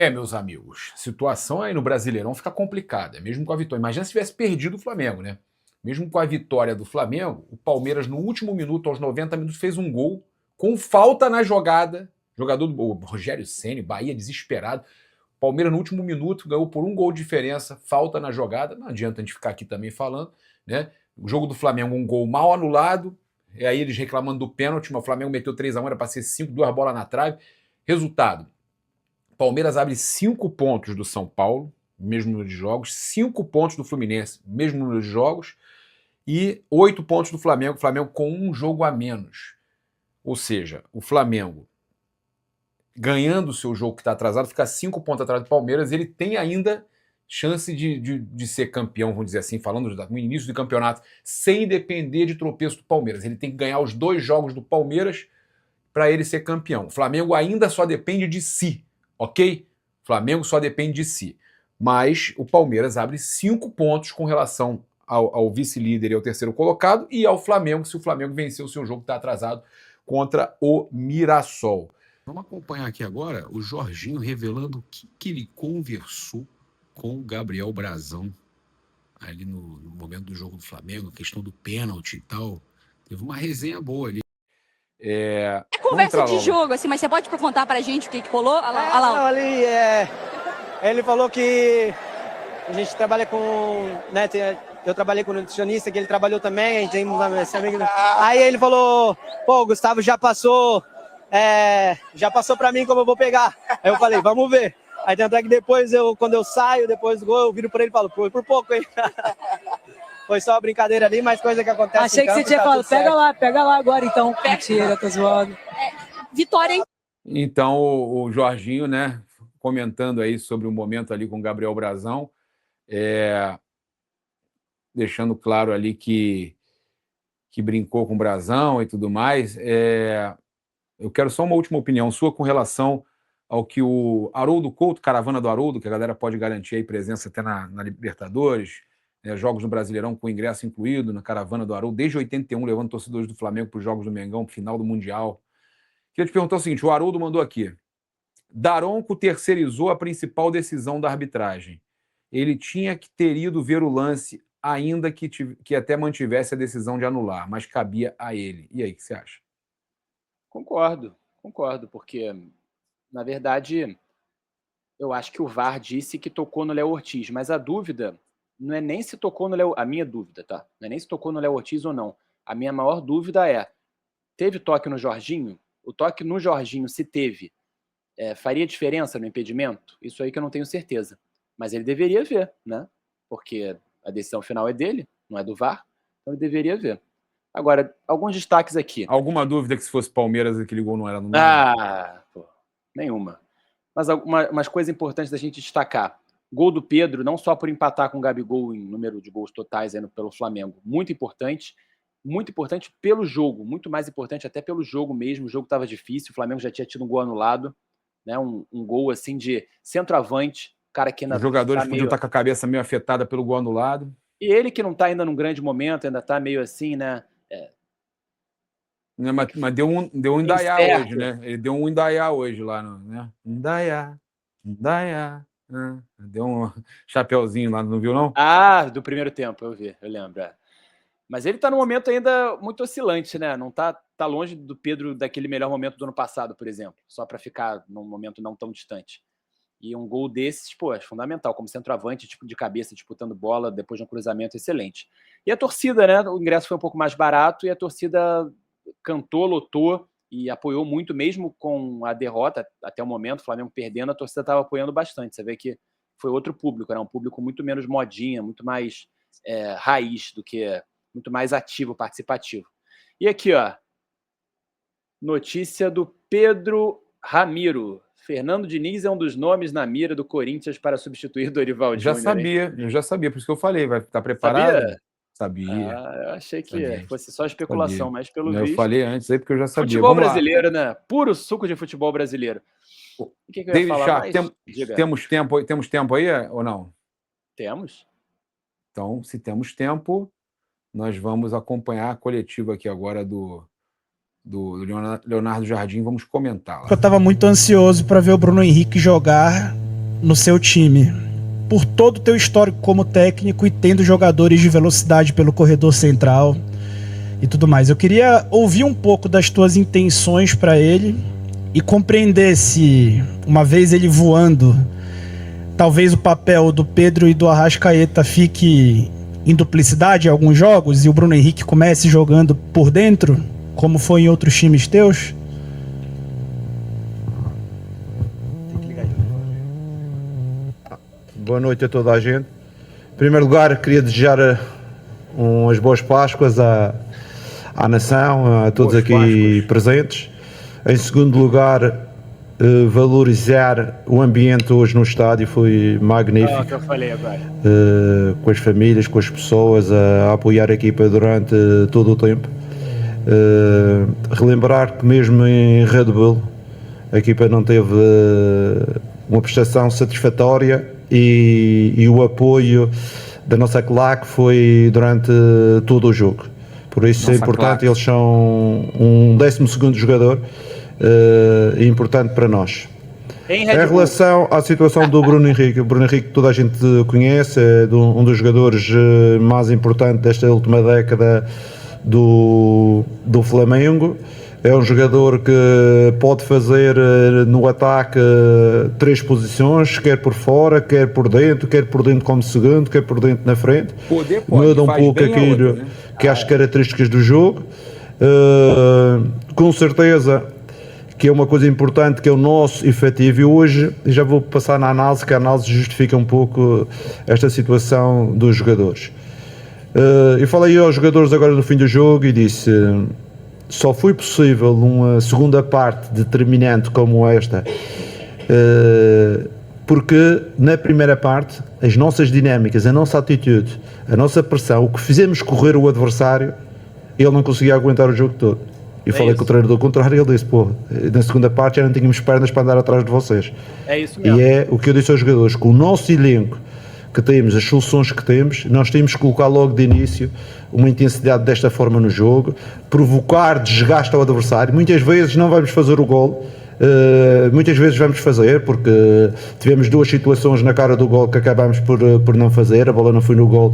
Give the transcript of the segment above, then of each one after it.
Meus amigos, situação aí no Brasileirão fica complicada, mesmo com a vitória. Imagina se tivesse perdido o Flamengo, né? Mesmo com a vitória do Flamengo, o Palmeiras, no último minuto, aos 90 minutos, fez um gol com falta na jogada. Jogador do Rogério Ceni, Bahia desesperado. Palmeiras, no último minuto, ganhou por um gol de diferença, falta na jogada. Não adianta a gente ficar aqui também falando, né? O jogo do Flamengo, um gol mal anulado. E aí eles reclamando do pênalti, mas o Flamengo meteu 3-1, era para ser 5, 2 bolas na trave. Resultado: Palmeiras abre 5 pontos do São Paulo, mesmo número de jogos, 5 pontos do Fluminense, mesmo número de jogos, e 8 pontos do Flamengo, o Flamengo com um jogo a menos. Ou seja, o Flamengo, ganhando o seu jogo que está atrasado, fica 5 pontos atrás do Palmeiras, ele tem ainda chance de ser campeão, vamos dizer assim, falando no início do campeonato, sem depender de tropeço do Palmeiras. Ele tem que ganhar os 2 jogos do Palmeiras para ele ser campeão. O Flamengo ainda só depende de si. Ok? O Flamengo só depende de si. Mas o Palmeiras abre 5 pontos com relação ao vice-líder e ao terceiro colocado e ao Flamengo, se o Flamengo vencer o seu jogo que está atrasado contra o Mirassol. Vamos acompanhar aqui agora o Jorginho revelando o que ele conversou com o Gabriel Brazão ali no momento do jogo do Flamengo, a questão do pênalti e tal. Teve uma resenha boa ali. É conversa de jogo, assim, mas você pode contar pra gente o que rolou? Olha lá. Não, ali, ele falou que a gente trabalha com, né, eu trabalhei com nutricionista, que ele trabalhou também, a gente tem esse amigo. Aí ele falou, pô, o Gustavo já passou pra mim como eu vou pegar. Aí eu falei, vamos ver. Aí tanto é que depois, quando eu saio, depois do gol, eu viro pra ele e falo, pô, por pouco, hein? Foi só uma brincadeira ali, mas coisa que acontece. Achei que você tinha falado, pega lá agora então. Mentira, tô zoando. Vitória, hein? Então o Jorginho, né, comentando aí sobre o momento ali com o Gabriel Brazão, deixando claro ali que brincou com o Brazão e tudo mais. Eu quero só uma última opinião sua com relação ao que o Haroldo Couto, Caravana do Haroldo, que a galera pode garantir aí presença até na Libertadores, jogos no Brasileirão com ingresso incluído, na Caravana do Haroldo, desde 81, levando torcedores do Flamengo para os jogos do Mengão, para o final do Mundial. Queria te perguntar o seguinte, o Haroldo mandou aqui: Daronco terceirizou a principal decisão da arbitragem. Ele tinha que ter ido ver o lance, ainda que até mantivesse a decisão de anular, mas cabia a ele. E aí, o que você acha? Concordo, porque, na verdade, eu acho que o VAR disse que tocou no Léo Ortiz, mas a dúvida não é nem se tocou no Léo... A minha dúvida, tá? Não é nem se tocou no Léo Ortiz ou não. A minha maior dúvida teve toque no Jorginho? O toque no Jorginho, se teve, faria diferença no impedimento? Isso aí que eu não tenho certeza. Mas ele deveria ver, né? Porque a decisão final é dele, não é do VAR, então ele deveria ver. Agora, alguns destaques aqui. Alguma dúvida que se fosse Palmeiras aquele gol não era no meio? Pô, nenhuma. Mas umas coisas importantes da gente destacar. Gol do Pedro, não só por empatar com o Gabigol em número de gols totais pelo Flamengo, muito importante pelo jogo, muito mais importante até pelo jogo mesmo. O jogo estava difícil, o Flamengo já tinha tido um gol anulado, né? Um gol assim de centroavante, cara que ainda os jogadores podiam estar com a cabeça meio afetada pelo gol anulado. E ele que não está ainda num grande momento, ainda está meio assim, né? Mas deu um Indaiá hoje, né? Ele deu um Indaiá hoje lá, né? Indaiá. Deu um chapeuzinho lá, não viu, não? Do primeiro tempo, eu lembro. Mas ele está num momento ainda muito oscilante, né? Não tá longe do Pedro daquele melhor momento do ano passado, por exemplo, só para ficar num momento não tão distante. E um gol desses, pô, é fundamental, como centroavante, tipo de cabeça, disputando bola, depois de um cruzamento excelente. E a torcida, né? O ingresso foi um pouco mais barato e a torcida cantou, lotou e apoiou muito, mesmo com a derrota até o momento, o Flamengo perdendo, a torcida estava apoiando bastante. Você vê que foi outro público, né? Um público muito menos modinha, muito mais raiz do que... muito mais ativo, participativo. E aqui, ó, notícia do Pedro Ramiro. Fernando Diniz é um dos nomes na mira do Corinthians para substituir Dorival Júnior. Eu já sabia, por isso que eu falei, vai estar preparado? Sabia. Eu achei que fosse só especulação, mas pelo visto... Eu falei antes aí porque eu já sabia. Futebol brasileiro, né? Puro suco de futebol brasileiro. O que eu ia falar mais? Temos tempo aí ou não? Temos. Então, se temos tempo, nós vamos acompanhar a coletiva aqui agora do Leonardo Jardim, vamos comentar lá. Eu estava muito ansioso para ver o Bruno Henrique jogar no seu time, por todo o teu histórico como técnico e tendo jogadores de velocidade pelo corredor central e tudo mais. Eu queria ouvir um pouco das tuas intenções para ele e compreender se, uma vez ele voando, talvez o papel do Pedro e do Arrascaeta fique em duplicidade em alguns jogos e o Bruno Henrique comece jogando por dentro, como foi em outros times teus? Boa noite a toda a gente. Em primeiro lugar, queria desejar umas boas Páscoas à nação, a todos aqui presentes. Em segundo lugar, valorizar o ambiente hoje no estádio, foi magnífico. É o que eu falei agora. Com as famílias, com as pessoas, a apoiar a equipa durante todo o tempo. Relembrar que mesmo em Red Bull a equipa não teve uma prestação satisfatória e o apoio da nossa claque foi durante todo o jogo. Por isso é importante, claque. Eles são um 12º jogador importante para nós. Em relação à situação do Bruno Henrique, o Bruno Henrique toda a gente conhece, é um dos jogadores mais importantes desta última década do Flamengo. É um jogador que pode fazer no ataque 3 posições, quer por fora, quer por dentro como segundo, quer por dentro na frente. Muda um pouco aquilo, né? Que é as características do jogo. Com certeza que é uma coisa importante, que é o nosso efetivo, e hoje já vou passar na análise, que a análise justifica um pouco esta situação dos jogadores. Eu falei aos jogadores agora no fim do jogo e disse: só foi possível uma segunda parte determinante como esta, porque na primeira parte as nossas dinâmicas, a nossa atitude, a nossa pressão, o que fizemos correr o adversário, ele não conseguia aguentar o jogo todo. Eu falei com o treinador contrário e ele disse: pô, na segunda parte já não tínhamos pernas para andar atrás de vocês. É isso mesmo. E é o que eu disse aos jogadores: com o nosso elenco que temos, as soluções que temos, nós temos que colocar logo de início uma intensidade desta forma no jogo, provocar desgaste ao adversário. Muitas vezes não vamos fazer o gol, muitas vezes vamos fazer, porque tivemos 2 situações na cara do gol que acabámos por não fazer, a bola não foi no gol.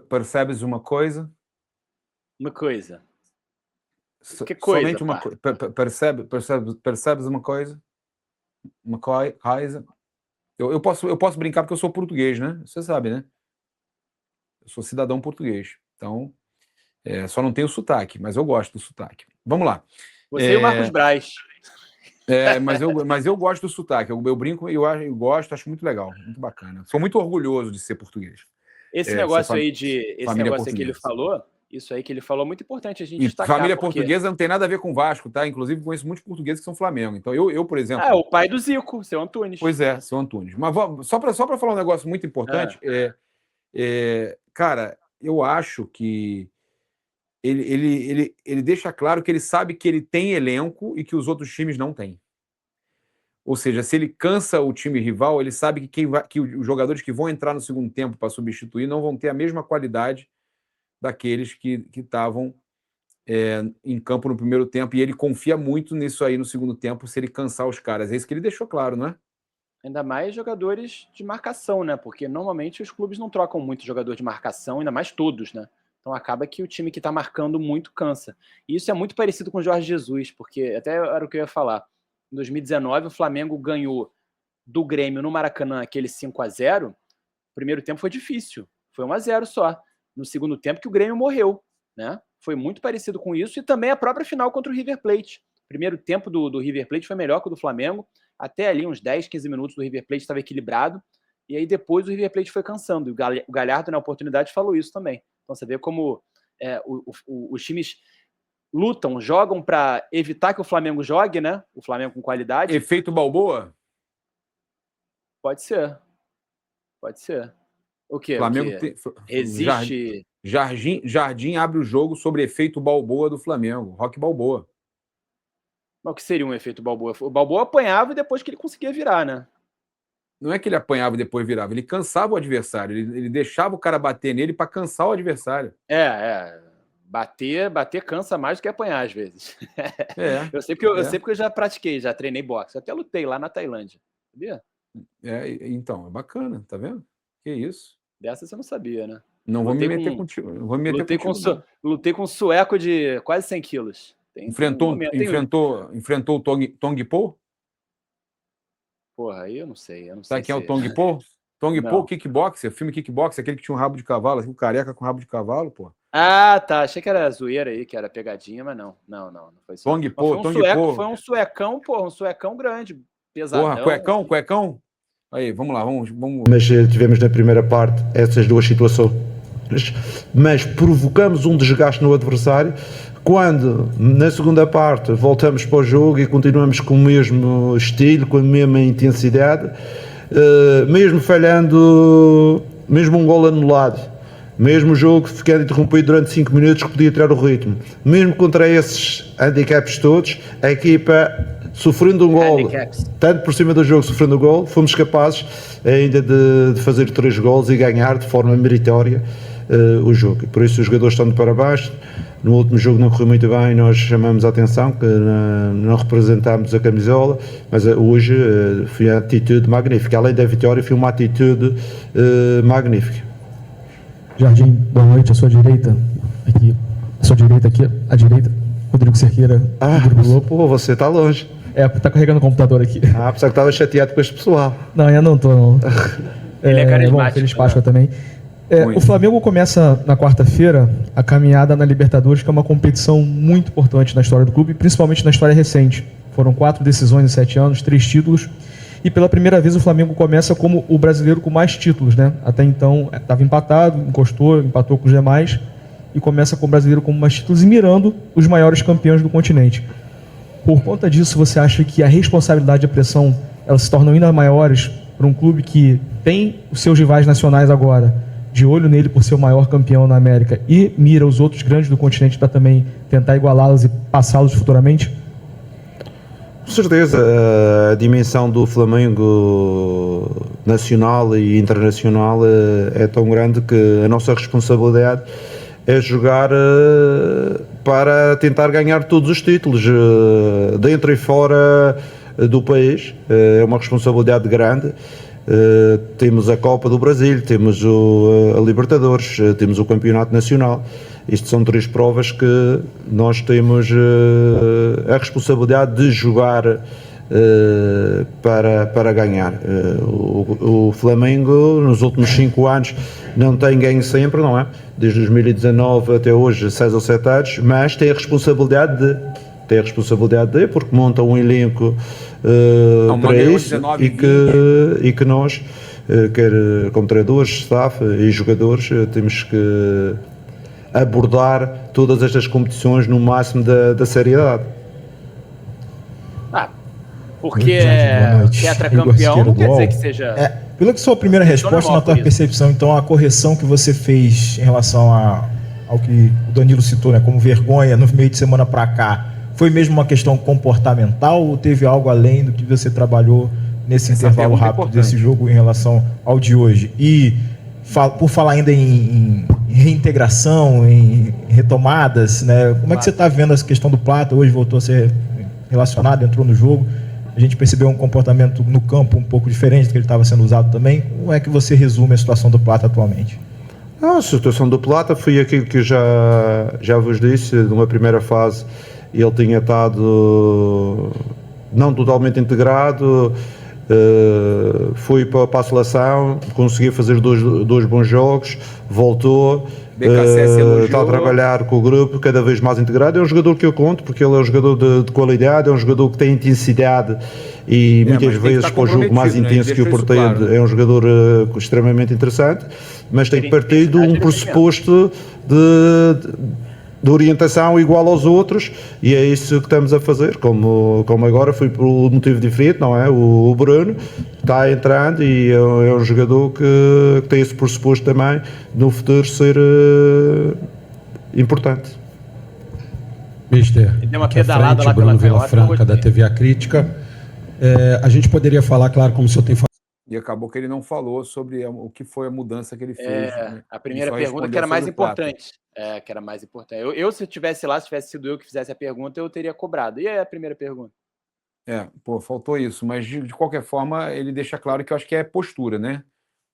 Percebes uma coisa? Uma coisa? Que coisa? Somente uma coisa. Percebes uma coisa? Uma coisa? Eu posso brincar porque eu sou português, né? Você sabe, né? Eu sou cidadão português. Então, só não tenho sotaque, mas eu gosto do sotaque. Vamos lá. Você e o Marcos Braz. Mas eu gosto do sotaque. Eu brinco, eu gosto, acho muito legal, muito bacana. Sou muito orgulhoso de ser português. Esse negócio aí que ele falou, isso aí que ele falou é muito importante a gente destacar. Família portuguesa não tem nada a ver com Vasco, tá? Inclusive, conheço muitos portugueses que são Flamengo. Então, eu por exemplo... o pai do Zico, seu Antunes. Pois é, seu Antunes. Mas só para falar um negócio muito importante, cara, eu acho que ele deixa claro que ele sabe que ele tem elenco e que os outros times não têm. Ou seja, se ele cansa o time rival, ele sabe que os jogadores que vão entrar no segundo tempo para substituir não vão ter a mesma qualidade daqueles que estavam em campo no primeiro tempo, e ele confia muito nisso aí no segundo tempo, se ele cansar os caras. É isso que ele deixou claro, não é? Ainda mais jogadores de marcação, né? Porque normalmente os clubes não trocam muito jogador de marcação, ainda mais todos, né? Então acaba que o time que está marcando muito cansa. E isso é muito parecido com o Jorge Jesus, porque até era o que eu ia falar. Em 2019, o Flamengo ganhou do Grêmio no Maracanã aquele 5-0. O primeiro tempo foi difícil, foi 1-0 só. No segundo tempo que o Grêmio morreu, né? Foi muito parecido com isso, e também a própria final contra o River Plate. O primeiro tempo do River Plate foi melhor que o do Flamengo, até ali uns 10, 15 minutos do River Plate estava equilibrado, e aí depois o River Plate foi cansando, e o Galhardo na oportunidade falou isso também. Então você vê como os times lutam, jogam para evitar que o Flamengo jogue, né? O Flamengo com qualidade. Efeito Balboa? Pode ser. O quê? Flamengo resiste. Jardim abre o jogo sobre efeito Balboa do Flamengo. Rock Balboa. Mas o que seria um efeito Balboa? O Balboa apanhava e depois que ele conseguia virar, né? Não é que ele apanhava e depois virava, ele cansava o adversário. Ele deixava o cara bater nele para cansar o adversário. Bater cansa mais do que apanhar às vezes. Eu sei porque eu já pratiquei, já treinei boxe. Até lutei lá na Tailândia. Sabia? Então, é bacana, tá vendo? Que isso? Dessa você não sabia, né? Não vou me meter contigo. Não vou me meter contigo. Lutei com um sueco de quase 100 quilos. Enfrentou o Tong Po? Porra, aí eu não sei. Sabe quem é o Tong Po? Tong Po, kickboxer, filme kickboxer, aquele que tinha um rabo de cavalo, assim, um careca com rabo de cavalo, pô. Ah, tá. Achei que era zoeira aí, que era pegadinha, mas não. Não foi isso. Tong Po, Foi um suecão, porra, um suecão grande, pesadão. Porra, cuecão. Aí, vamos lá, vamos. Mas tivemos na primeira parte essas duas situações, mas provocamos um desgaste no adversário. Quando na segunda parte voltamos para o jogo e continuamos com o mesmo estilo, com a mesma intensidade, mesmo falhando, mesmo um gol anulado, mesmo o jogo ficando interrompido durante 5 minutos, que podia tirar o ritmo, mesmo contra esses handicaps todos, a equipa sofrendo um gol, tanto por cima do jogo sofrendo o gol, fomos capazes ainda de fazer 3 golos e ganhar de forma meritória o jogo. Por isso os jogadores estão de parabéns. No último jogo não correu muito bem, nós chamamos a atenção que não representámos a camisola, mas hoje foi uma atitude magnífica. Além da vitória, foi uma atitude magnífica. Jardim, boa noite. À sua direita, aqui, à direita, Rodrigo Cerqueira. Pô, você está longe. Tá carregando o computador aqui. Apesar que estava chateado com este pessoal. Não, eu não tô, não. Ele é carismático. Bom, feliz Páscoa também. O Flamengo começa na quarta-feira a caminhada na Libertadores, que é uma competição muito importante na história do clube, principalmente na história recente. Foram 4 decisões em 7 anos, 3 títulos, e pela primeira vez o Flamengo começa como o brasileiro com mais títulos, né? Até então estava empatado, empatou com os demais, e começa com o brasileiro com mais títulos e mirando os maiores campeões do continente. Por conta disso, você acha que a responsabilidade e a pressão elas se tornam ainda maiores para um clube que tem os seus rivais nacionais agora, de olho nele por ser o maior campeão na América, e mira os outros grandes do continente para também tentar igualá-los e passá-los futuramente? Com certeza, a dimensão do Flamengo nacional e internacional é tão grande que a nossa responsabilidade é jogar para tentar ganhar todos os títulos, dentro e fora do país. É uma responsabilidade grande. Temos a Copa do Brasil, temos a Libertadores, temos o Campeonato Nacional. Isto são 3 provas que nós temos a responsabilidade de jogar para ganhar. O Flamengo nos últimos 5 anos não tem ganho sempre, não é? Desde 2019 até hoje, 6 ou 7 anos, mas tem a responsabilidade de, porque monta um elenco para isso, e que nós, quer como treinadores, staff e jogadores, temos que abordar todas estas competições no máximo da seriedade. Porque é tetracampeão não quer dizer que seja... Pela que sua primeira resposta, na tua percepção, então a correção que você fez em relação ao que o Danilo citou, né, como vergonha no meio de semana para cá, foi mesmo uma questão comportamental ou teve algo além do que você trabalhou nesse intervalo rápido desse jogo em relação ao de hoje? E por falar ainda em reintegração, em retomadas, né, como é que você está vendo essa questão do Plata? Hoje voltou a ser relacionado, entrou no jogo, a gente percebeu um comportamento no campo um pouco diferente do que ele estava sendo usado também. Como é que você resume a situação do Plata atualmente? A situação do Plata foi aquilo que eu já vos disse, numa primeira fase. Ele tinha estado não totalmente integrado, foi para a seleção, conseguiu fazer dois bons jogos, voltou, está a trabalhar com o grupo cada vez mais integrado. É um jogador que eu conto, porque ele é um jogador de qualidade, é um jogador que tem intensidade e muitas vezes para o jogo mais intenso que o pretende, né? É um jogador extremamente interessante, mas tem que partir de um pressuposto de orientação igual aos outros, e é isso que estamos a fazer, como agora foi por um motivo diferente, não é? O Bruno está entrando e é um jogador que tem esse pressuposto também no futuro ser importante. Mister, aqui à frente, Bruno Vilafranca da TV A Crítica. A gente poderia falar, claro, como o senhor tem falado. E acabou que ele não falou sobre o que foi a mudança que ele fez. Né? A primeira pergunta que era mais importante. Que era mais importante. Eu, se tivesse lá, se tivesse sido eu que fizesse a pergunta, eu teria cobrado. E aí a primeira pergunta? Faltou isso, mas de qualquer forma ele deixa claro que eu acho que é postura, né?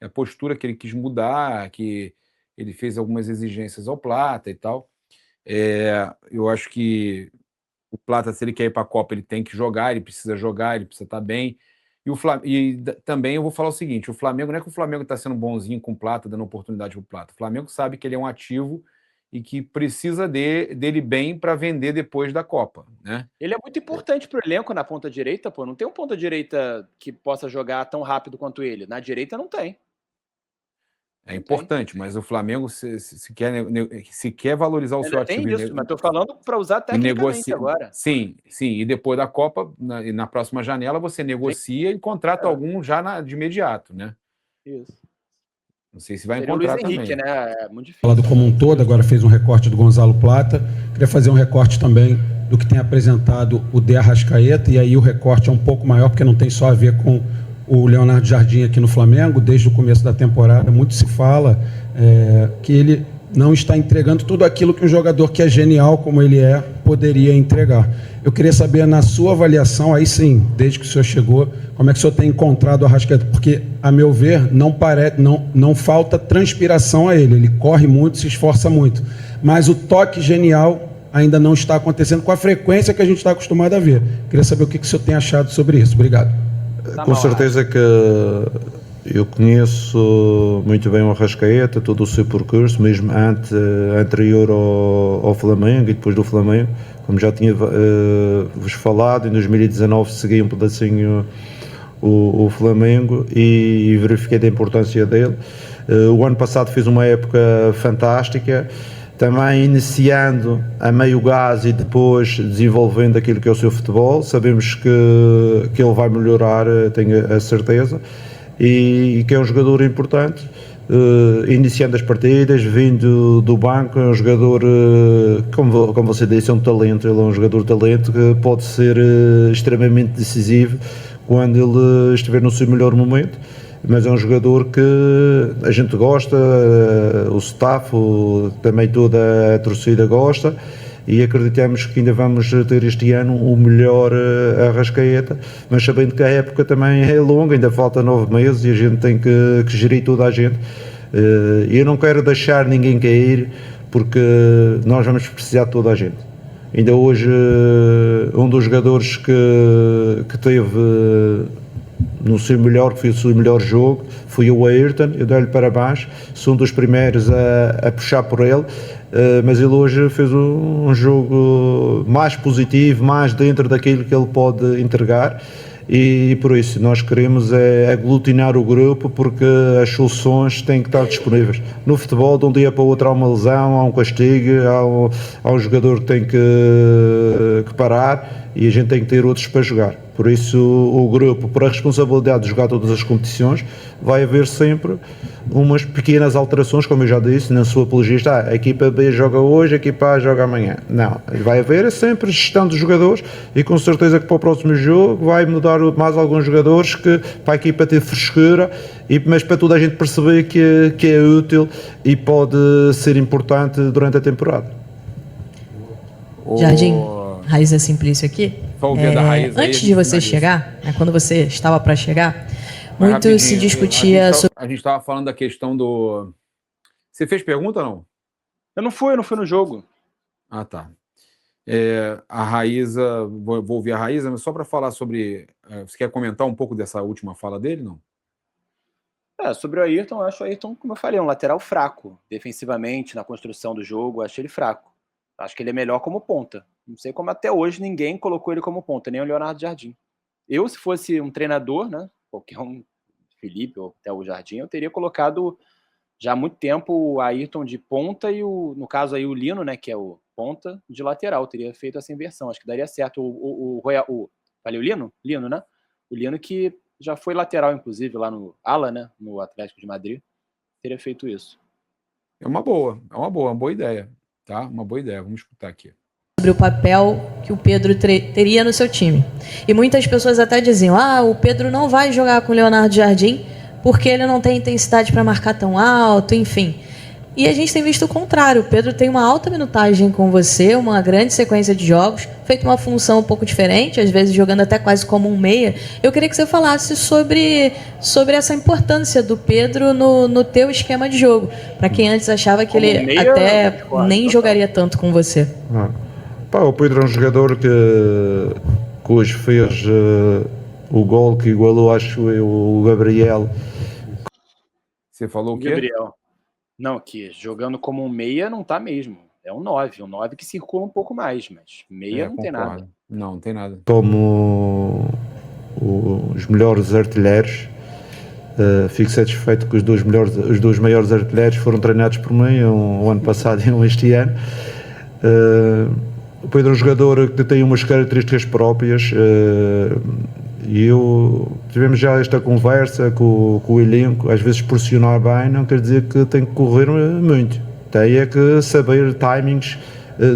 É a postura que ele quis mudar, que ele fez algumas exigências ao Plata e tal. Eu acho que o Plata, se ele quer ir para a Copa, ele tem que jogar, ele precisa estar bem. E também eu vou falar o seguinte, o Flamengo, não é que o Flamengo está sendo bonzinho com o Plata, dando oportunidade para o Plata. O Flamengo sabe que ele é um ativo e que precisa dele bem para vender depois da Copa, né? Ele é muito importante para o elenco na ponta direita, pô. Não tem um ponta direita que possa jogar tão rápido quanto ele. Na direita não tem. É importante, mas o Flamengo, se quer valorizar o seu ativo... Tem isso, mas estou falando para usar tecnicamente agora. Sim. E depois da Copa, na próxima janela, você negocia e contrata algum já de imediato, né? Isso. Não sei se vai Seria encontrar o Luiz Henrique, também. né? É muito difícil. Falado como um todo, agora fez um recorte do Gonzalo Plata. Queria fazer um recorte também do que tem apresentado o De Arrascaeta, e aí o recorte é um pouco maior, porque não tem só a ver com o Leonardo Jardim aqui no Flamengo. Desde o começo da temporada, muito se fala que ele não está entregando tudo aquilo que um jogador que é genial como ele poderia entregar. Eu queria saber, na sua avaliação, aí sim, desde que o senhor chegou, como é que o senhor tem encontrado o Arrascaeta? Porque, a meu ver, não falta transpiração a ele corre muito, se esforça muito, mas o toque genial ainda não está acontecendo com a frequência que a gente está acostumado a ver. Queria saber o que o senhor tem achado sobre isso. Obrigado. Com certeza que eu conheço muito bem o Arrascaeta, todo o seu percurso, mesmo anterior ao Flamengo e depois do Flamengo. Como já tinha vos falado, em 2019 segui um pedacinho o Flamengo e verifiquei a importância dele. O ano passado fez uma época fantástica, também iniciando a meio gás e depois desenvolvendo aquilo que é o seu futebol. Sabemos que ele vai melhorar, tenho a certeza, e que é um jogador importante. Iniciando as partidas, vindo do banco, é um jogador, como você disse, é um talento. Ele é um jogador de talento que pode ser extremamente decisivo quando ele estiver no seu melhor momento, mas é um jogador que a gente gosta, o staff, também toda a torcida gosta, e acreditamos que ainda vamos ter este ano o melhor Arrascaeta, mas sabendo que a época também é longa, ainda falta 9 meses e a gente tem que gerir toda a gente. Eu não quero deixar ninguém cair, porque nós vamos precisar de toda a gente. Ainda hoje, um dos jogadores que teve no seu melhor, que foi o seu melhor jogo, foi o Ayrton. Eu dei-lhe parabéns, sou um dos primeiros a puxar por ele, mas ele hoje fez um jogo mais positivo, mais dentro daquilo que ele pode entregar, e por isso nós queremos aglutinar o grupo, porque as soluções têm que estar disponíveis. No futebol, de um dia para o outro há uma lesão, há um castigo, há um jogador que tem que parar, e a gente tem que ter outros para jogar. Por isso o grupo, por a responsabilidade de jogar todas as competições, vai haver sempre umas pequenas alterações, como eu já disse, na sua apologista, a equipa B joga hoje, a equipa A joga amanhã. Não, vai haver sempre gestão dos jogadores, e com certeza que para o próximo jogo vai mudar mais alguns jogadores, que para a equipa ter frescura, mas para toda a gente perceber que é útil e pode ser importante durante a temporada. Jardim, Raíza Simplício aqui. Antes de você chegar, quando você estava para chegar, muito se discutia sobre... A gente estava falando da questão do... Você fez pergunta ou não? Eu não fui no jogo. Ah, tá. A Raíza, vou ouvir a Raíza, mas só para falar sobre... Você quer comentar um pouco dessa última fala dele, não? Sobre o Ayrton, eu acho o Ayrton, como eu falei, um lateral fraco. Defensivamente, na construção do jogo, eu acho ele fraco. Acho que ele é melhor como ponta. Não sei como até hoje ninguém colocou ele como ponta, nem o Leonardo Jardim. Eu, se fosse um treinador, né, qualquer um, Felipe ou até o Jardim, eu teria colocado já há muito tempo o Ayrton de ponta e, no caso aí, o Lino, né, que é o ponta, de lateral. Teria feito essa inversão, acho que daria certo. Falei o Lino? Lino, né? O Lino que já foi lateral, inclusive, lá no Ala, né, no Atlético de Madrid. Teria feito isso. É uma boa ideia. Tá? Uma boa ideia, vamos escutar aqui. Sobre o papel que o Pedro teria no seu time. E muitas pessoas até diziam, o Pedro não vai jogar com o Leonardo Jardim porque ele não tem intensidade para marcar tão alto, enfim. E a gente tem visto o contrário. O Pedro tem uma alta minutagem com você, uma grande sequência de jogos, feito uma função um pouco diferente, às vezes jogando até quase como um meia. Eu queria que você falasse sobre essa importância do Pedro no teu esquema de jogo, para quem antes achava que Como ele meia, até nem jogaria tanto com você. O Pedro é um jogador que hoje fez o gol que igualou, acho eu, o Gabriel. Você falou o quê? Gabriel. Não, que jogando como um meia não tá mesmo. É um 9 que circula um pouco mais, mas meia não tem nada. Não tem nada. Como os melhores artilheiros, fico satisfeito que os dois maiores artilheiros foram treinados por mim, um ano passado e um este ano. O Pedro é um jogador que tem umas características próprias, e tivemos já esta conversa com o elenco. Às vezes pressionar bem não quer dizer que tem que correr muito, tem é que saber timings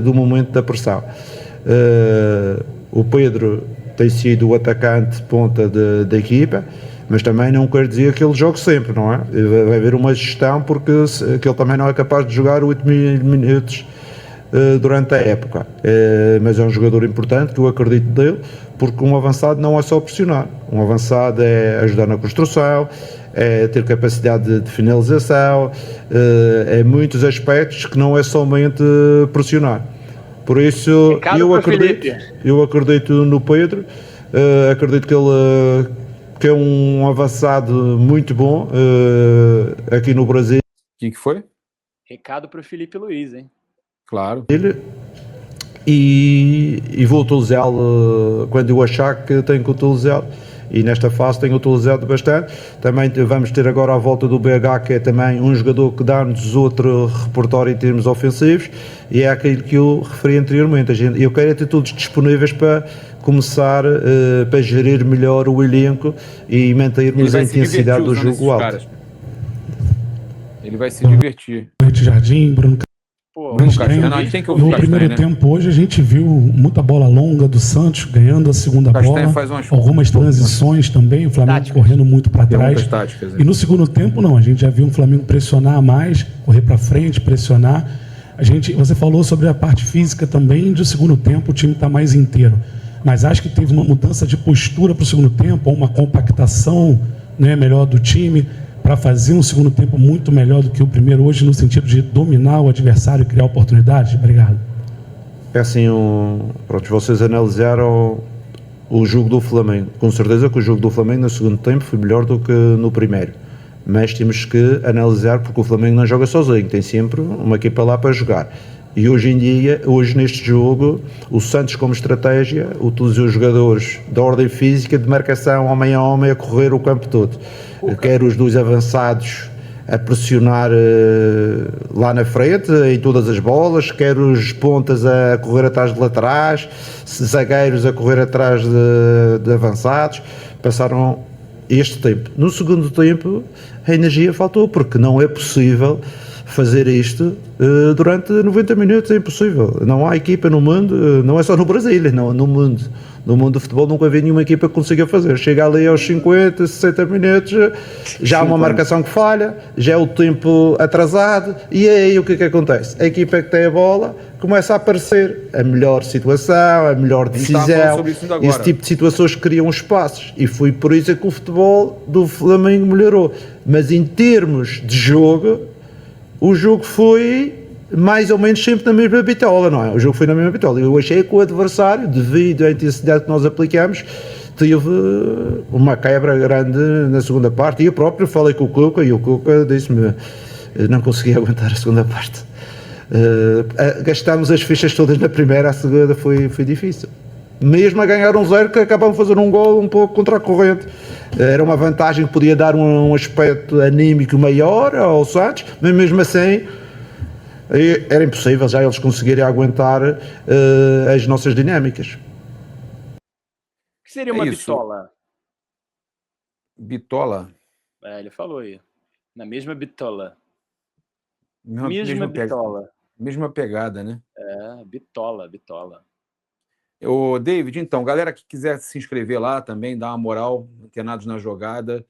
do momento da pressão. O Pedro tem sido o atacante ponta da equipa, mas também não quer dizer que ele jogue sempre, não é? Vai haver uma gestão, porque ele também não é capaz de jogar 8 minutos durante a época, mas é um jogador importante, que eu acredito dele, porque um avançado não é só pressionar, um avançado é ajudar na construção, é ter capacidade de finalização, é muitos aspectos que não é somente pressionar. Por isso eu acredito no Pedro, acredito que ele que é um avançado muito bom aqui no Brasil. O que foi? Recado para o Felipe Luiz, hein? Claro. E vou utilizá-lo quando eu achar que tenho que utilizá-lo. E nesta fase tenho utilizado bastante. Também vamos ter agora a volta do BH, que é também um jogador que dá-nos outro repertório em termos ofensivos, e é aquilo que eu referi anteriormente. Eu quero ter todos disponíveis para começar para gerir melhor o elenco e mantermos a intensidade do jogo alto. Ele vai se divertir. Jardim, Bruno. No primeiro tempo hoje a gente viu muita bola longa do Santos ganhando a segunda bola, algumas transições também, o Flamengo correndo muito para trás. E no segundo tempo não, a gente já viu o Flamengo pressionar mais, correr para frente, pressionar. Você falou sobre a parte física também, do segundo tempo o time está mais inteiro. Mas acho que teve uma mudança de postura para o segundo tempo, uma compactação, né, melhor do time, para fazer um segundo tempo muito melhor do que o primeiro hoje, no sentido de dominar o adversário e criar oportunidades? Obrigado. É assim, vocês analisaram o jogo do Flamengo. Com certeza que o jogo do Flamengo no segundo tempo foi melhor do que no primeiro. Mas temos que analisar, porque o Flamengo não joga sozinho, tem sempre uma equipa lá para jogar. E hoje em dia, neste jogo, o Santos, como estratégia, utilizou os jogadores da ordem física de marcação homem a homem a correr o campo todo. Quer os dois avançados a pressionar lá na frente, em todas as bolas, quer os pontas a correr atrás de laterais, zagueiros a correr atrás de avançados. Passaram este tempo. No segundo tempo, a energia faltou, porque não é possível fazer isto durante 90 minutos, é impossível. Não há equipa no mundo, não é só no Brasil, não, no mundo do futebol nunca vi nenhuma equipa que consiga fazer. Chega ali aos 50, 60 minutos, já há uma marcação que falha, já é o tempo atrasado, e aí o que é que acontece? A equipa que tem a bola começa a aparecer a melhor situação, a melhor decisão, esse tipo de situações que criam espaços, e foi por isso que o futebol do Flamengo melhorou. Mas em termos de jogo, o jogo foi mais ou menos sempre na mesma bitola, não é? O jogo foi na mesma bitola. Eu achei que o adversário, devido à intensidade que nós aplicamos, teve uma quebra grande na segunda parte, e eu próprio falei com o Cuca, e o Cuca disse-me não conseguia aguentar a segunda parte. Gastámos as fichas todas na primeira, a segunda foi difícil. Mesmo a ganhar 1-0, que acabamos de fazer um gol um pouco contra a corrente. Era uma vantagem que podia dar um aspecto anímico maior ao Santos, mas mesmo assim era impossível já eles conseguirem aguentar as nossas dinâmicas. O que seria uma bitola? Bitola? Ele falou aí. Na mesma bitola. Mesma bitola. Mesma pegada, né? Bitola. Ô, David, então, galera que quiser se inscrever lá também, dá uma moral, Antenados na Jogada,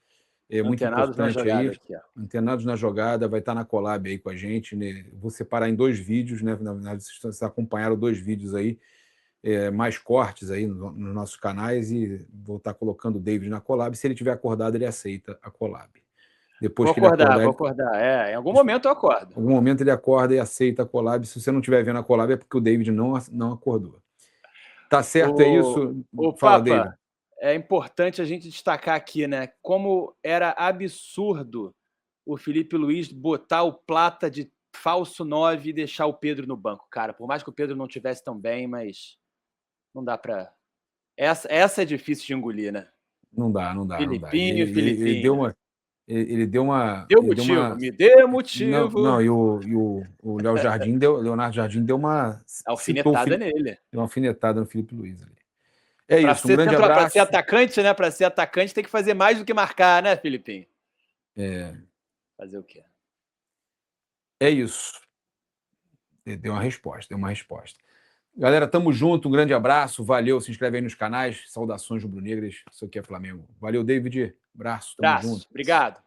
É muito Antenados na importante jogada aí. aqui, ó. Antenados na jogada, vai estar na collab aí com a gente, né? Vou separar em 2 vídeos, né? Vocês acompanharam 2 vídeos aí, mais cortes aí nos nossos canais, e vou estar colocando o David na collab. Se ele tiver acordado, ele aceita a collab. Depois Vou que ele acordar, vou acordar. Em algum momento eu acordo. em algum momento ele acorda e aceita a collab. Se você não estiver vendo a collab, é porque o David não acordou. Tá certo, é isso? Fala, Papa, David. é importante a gente destacar aqui, né? Como era absurdo o Felipe Luiz botar o Plata de falso 9 e deixar o Pedro no banco. Cara, por mais que o Pedro não estivesse tão bem, mas não dá pra... Essa é difícil de engolir, né? Não dá. Filipinho. Ele deu uma... Me dê motivo. Não, e o Léo Jardim Leonardo Jardim deu uma... Alfinetada nele. Deu uma alfinetada no Felipe Luiz ali. É Pra isso, um grande abraço. Pra ser atacante, né? Pra ser atacante tem que fazer mais do que marcar, né, Filipinho? Fazer o quê? É isso. Deu uma resposta. Galera, tamo junto, um grande abraço, valeu, se inscreve aí nos canais, saudações rubro-negras, isso aqui é Flamengo. Valeu, David, abraço, tamo junto. Obrigado.